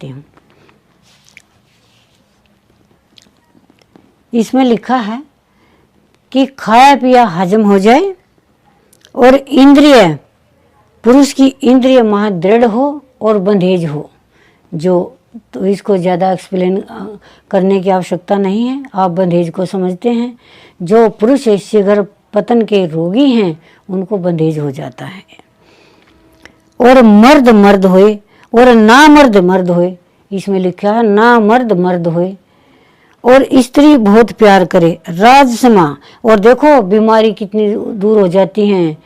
हूँ। इसमें लिखा है कि खाया पिया हजम हो जाए और इंद्रिय, पुरुष की इंद्रिय महादृढ़ हो और बंधेज हो। जो तो इसको ज़्यादा एक्सप्लेन करने की आवश्यकता नहीं है, आप बंधेज को समझते हैं। जो पुरुष शीघ्र पतन के रोगी हैं उनको बंधेज हो जाता है। और मर्द मर्द होए और ना मर्द मर्द होए, इसमें लिखा है ना मर्द मर्द होए और स्त्री बहुत प्यार करे राजसमा। और देखो बीमारी कितनी दूर हो जाती हैं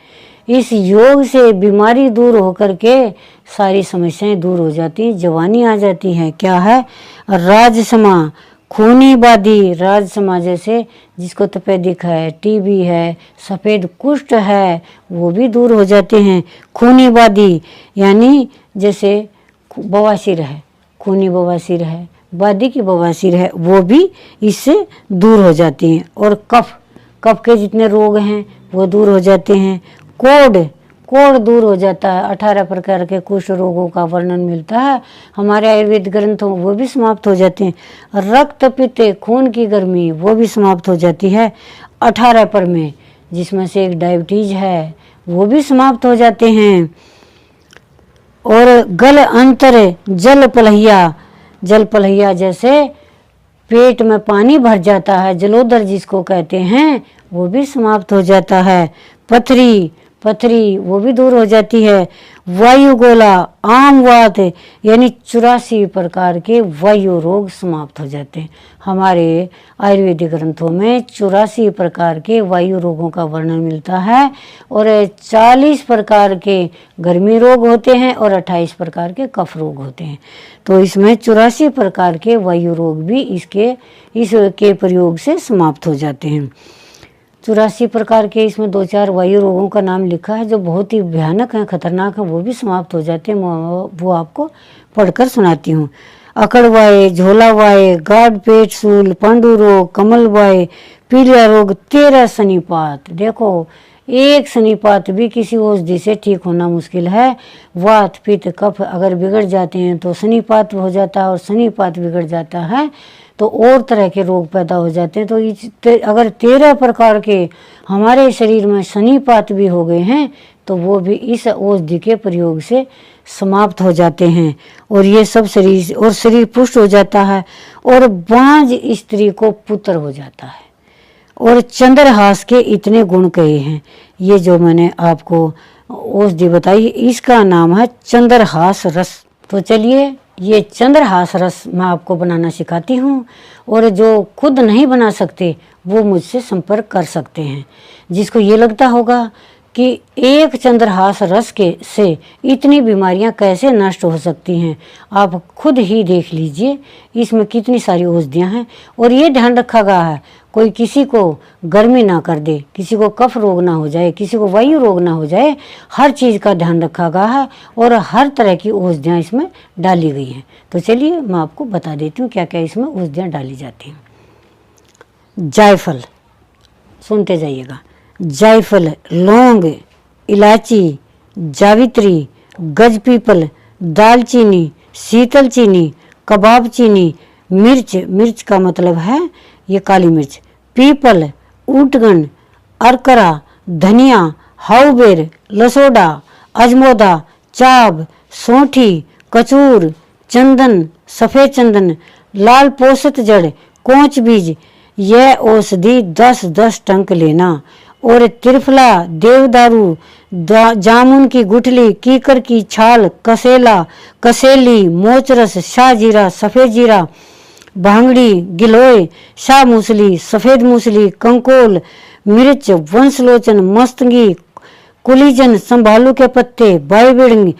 इस योग से, बीमारी दूर होकर के सारी समस्याएं दूर हो जाती हैं, जवानी आ जाती है। क्या है? राजसमा, खूनी बादी। राजसमा जैसे जिसको तपेदिक है, टीबी है, सफ़ेद कुष्ठ है, वो भी दूर हो जाते हैं। खूनी बादी यानी जैसे बवासीर है, खूनी बवासीर है, बादी की बवासीर है, वो भी इससे दूर हो जाती हैं। और कफ, कफ के जितने रोग हैं वो दूर हो जाते हैं। कोढ़, कोढ़ दूर हो जाता है। 18 प्रकार के कुष्ठ रोगों का वर्णन मिलता है हमारे आयुर्वेद ग्रंथों, वो भी समाप्त हो जाते हैं। रक्त पित्त, खून की गर्मी, वो भी समाप्त हो जाती है 18 पर में, जिसमें से एक डायबिटीज है, वो भी समाप्त हो जाते हैं। और गल अंतर, जल पलहिया, जल पलहिया जैसे पेट में पानी भर जाता है, जलोदर जिसको कहते हैं, वो भी समाप्त हो जाता है। पथरी, पथरी वो भी दूर हो जाती है। वायुगोला, आम वात यानी 84 प्रकार के वायु रोग समाप्त हो जाते हैं। हमारे आयुर्वेदिक ग्रंथों में 84 प्रकार के वायु रोगों का वर्णन मिलता है और 40 प्रकार के गर्मी रोग होते हैं और 28 प्रकार के कफ रोग होते हैं। तो इसमें 84 प्रकार के वायु रोग भी इसके प्रयोग से समाप्त हो जाते हैं। 84 प्रकार के इसमें 2-4 वायु रोगों का नाम लिखा है जो बहुत ही भयानक हैं, खतरनाक हैं, वो भी समाप्त हो जाते हैं। वो आपको पढ़कर सुनाती हूँ। अकड़वाए, झोलावाए, गाढ़ पेट सूल, पांडु रोग, कमलवाए, पीलिया रोग, 13 सनीपात। देखो एक सनीपात भी किसी औषधि से ठीक होना मुश्किल है। वात पित्त कफ अगर बिगड़ जाते हैं तो सनीपात हो जाता है और सनीपात बिगड़ जाता है तो और तरह के रोग पैदा हो जाते हैं। तो अगर 13 प्रकार के हमारे शरीर में सनीपात भी हो गए हैं तो वो भी इस औषधि के प्रयोग से समाप्त हो जाते हैं। और ये सब शरीर पुष्ट हो जाता है और बांझ स्त्री को पुत्र हो जाता है। और चंद्रहास के इतने गुण कहे हैं। ये जो मैंने आपको औषधि बताई इसका नाम है चंद्रहास रस। तो चलिए ये चंद्रहास रस मैं आपको बनाना सिखाती हूँ और जो खुद नहीं बना सकते वो मुझसे संपर्क कर सकते हैं। जिसको ये लगता होगा कि एक चंद्रहास रस के से इतनी बीमारियां कैसे नष्ट हो सकती हैं, आप खुद ही देख लीजिए इसमें कितनी सारी औषधियां हैं। और ये ध्यान रखा गया है कोई किसी को गर्मी ना कर दे, किसी को कफ रोग ना हो जाए, किसी को वायु रोग ना हो जाए, हर चीज़ का ध्यान रखा गया है और हर तरह की औषधियाँ इसमें डाली गई हैं। तो चलिए मैं आपको बता देती हूँ क्या क्या इसमें औषधियाँ डाली जाती हैं। जायफल, सुनते जाइएगा। जायफल, लौंग, इलायची, जावित्री, गजपीपल, दालचीनी, शीतल चीनी, कबाब चीनी, मिर्च, मिर्च का मतलब है ये काली मिर्च, पीपल, ऊटगन, अरकरा, धनिया, हाउबेर, लसोडा, अजमोदा, चाब, सौंठी, कचूर, चंदन, सफ़ेद चंदन, लाल पोषत जड़, कोंच बीज। यह औषधि 10-10 टंक लेना। और त्रिफला, देवदारू, जामुन की गुठली, कीकर की छाल, कसेला, कसेली, मोचरस, शाहजीरा, सफ़ेद जीरा, भांगड़ी, गिलोय, शाह मूसली, सफ़ेद मूसली, कंकोल, मिर्च, वंशलोचन, मस्तंगी, कुलीजन, संभालू के पत्ते, बाईबिड़ंग,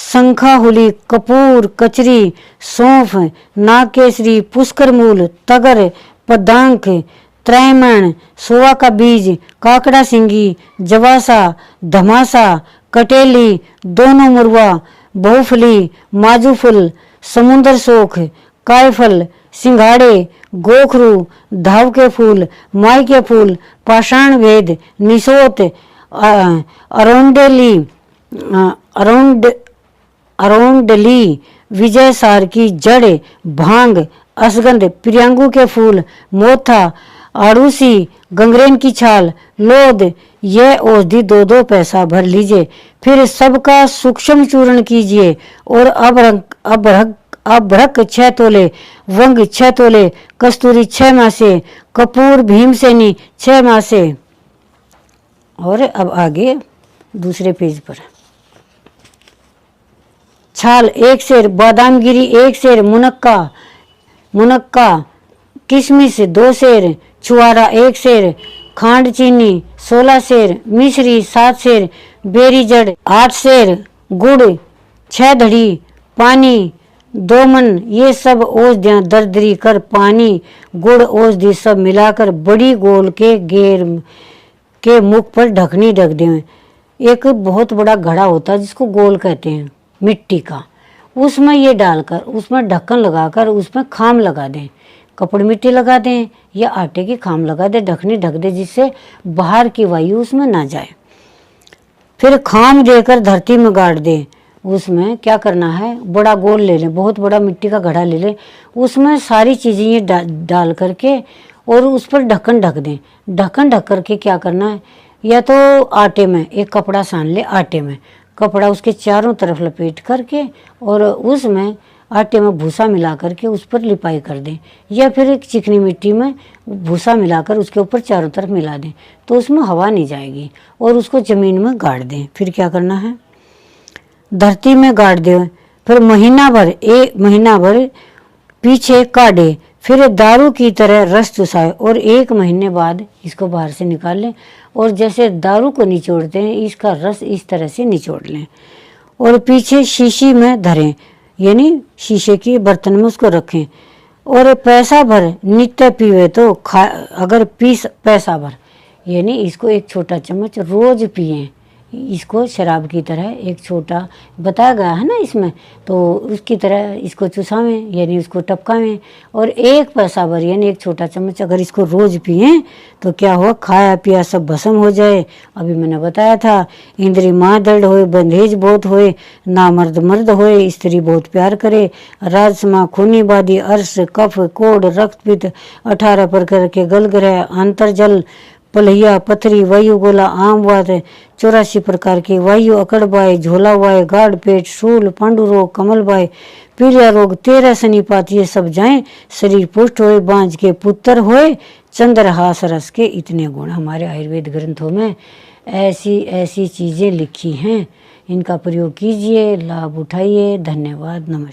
शंखाहुली, कपूर, कचरी, सौंफ, नागकेसरी, पुष्कर मूल, तगर, पदांक, त्रैमण, सोवा का बीज, काकड़ा सिंगी, जवासा, धमासा, कटेली, दोनों मुरवा, बहुफली, माजूफुल, समुंदर सोख, कायफल, सिंघाड़े, गोखरू, धाव के फूल, माई के फूल, पाषाण वेद, निशोत, अरोंडली, विजय सार की जड़, भांग, असगंध, प्रियंगू के फूल, मोथा, आड़ूसी, गंगरेन की छाल, लोद, यह औषधि 2-2 पैसा भर लीजिए। फिर सबका सूक्ष्म चूर्ण कीजिए और अभ्रक 6 तोले, वंग 6 तोले, कस्तूरी 6 मासे, कपूर भीमसेनी 6 मासे। और अब आगे दूसरे पेज पर छाल 1 सेर, बादामगिरी 1 सेर, मुनक्का किशमिश 2 सेर, छुआरा 1 सेर, खांड चीनी 16 सेर, मिश्री 7 सेर, बेरी जड़ 8 सेर, गुड़ 6 धड़ी, पानी 2 मन। ये सब औषधियाँ दरदरी कर पानी गुड़ औषधि सब मिलाकर बड़ी गोल के घेर के मुख पर ढकनी ढक दें। एक बहुत बड़ा घड़ा होता है जिसको गोल कहते हैं मिट्टी का, उसमें ये डालकर उसमें ढक्कन लगाकर उसमें खाम लगा दें, कपड़ मिट्टी लगा दें या आटे की खाम लगा दें, ढकनी ढक दें जिससे बाहर की वायु उसमें ना जाए। फिर खाम देकर धरती में गाड़ दें। उसमें क्या करना है, बड़ा गोल ले लें, बहुत बड़ा मिट्टी का घड़ा ले लें, उसमें सारी चीज़ें ये डाल करके और उस पर ढक्कन ढक दें। ढक्कन ढक करके क्या करना है, या तो आटे में एक कपड़ा सान ले, आटे में कपड़ा उसके चारों तरफ लपेट करके और उसमें आटे में भूसा मिला करके उस पर लिपाई कर दें, या फिर एक चिकनी मिट्टी में भूसा मिलाकर उसके ऊपर चारों तरफ मिला दें तो उसमें हवा नहीं जाएगी और उसको ज़मीन में गाड़ दें। फिर क्या करना है, धरती में गाड़ दें। फिर महीना भर पीछे काढ़े, फिर दारू की तरह रस चुसाए और 1 महीने बाद इसको बाहर से निकाल लें और जैसे दारू को निचोड़ते हैं इसका रस इस तरह से निचोड़ लें और पीछे शीशी में धरें, यानी शीशे के बर्तन में उसको रखें और पैसा भर नित्य पीवे तो अगर पैसा भर यानी इसको 1 छोटा चम्मच रोज पिएं। इसको शराब की तरह एक छोटा बताया गया है ना इसमें, तो उसकी तरह इसको चुसावें यानी उसको टपकावें और 1 पैसा भर यानी 1 छोटा चम्मच अगर इसको रोज पिएं तो क्या हो, खाया पिया सब भस्म हो जाए। अभी मैंने बताया था, इंद्री माँ दर्द होए, बंधेज बहुत होए, ना मर्द होए, स्त्री बहुत प्यार करे, राजमा, खूनी बादी, अर्श, कफ, कोढ़, रक्तपित्त, 18 प्रकार के गलग्रह, अंतर्जल, पलहिया, पथरी, वायु गोला, आम वात, 84 प्रकार की वायु, अकड़बाई, झोला वाय, गाढ़ पेट, शूल, पांडु रोग, कमल बाय, पीलिया रोग, 13 शनिपात ये सब जाएं, शरीर पुष्ट होए, बांझ के पुत्र होए, चंद्रहास रस के इतने गुण। हमारे आयुर्वेद ग्रंथों में ऐसी ऐसी चीज़ें लिखी हैं, इनका प्रयोग कीजिए, लाभ उठाइए। धन्यवाद, नमस्कार।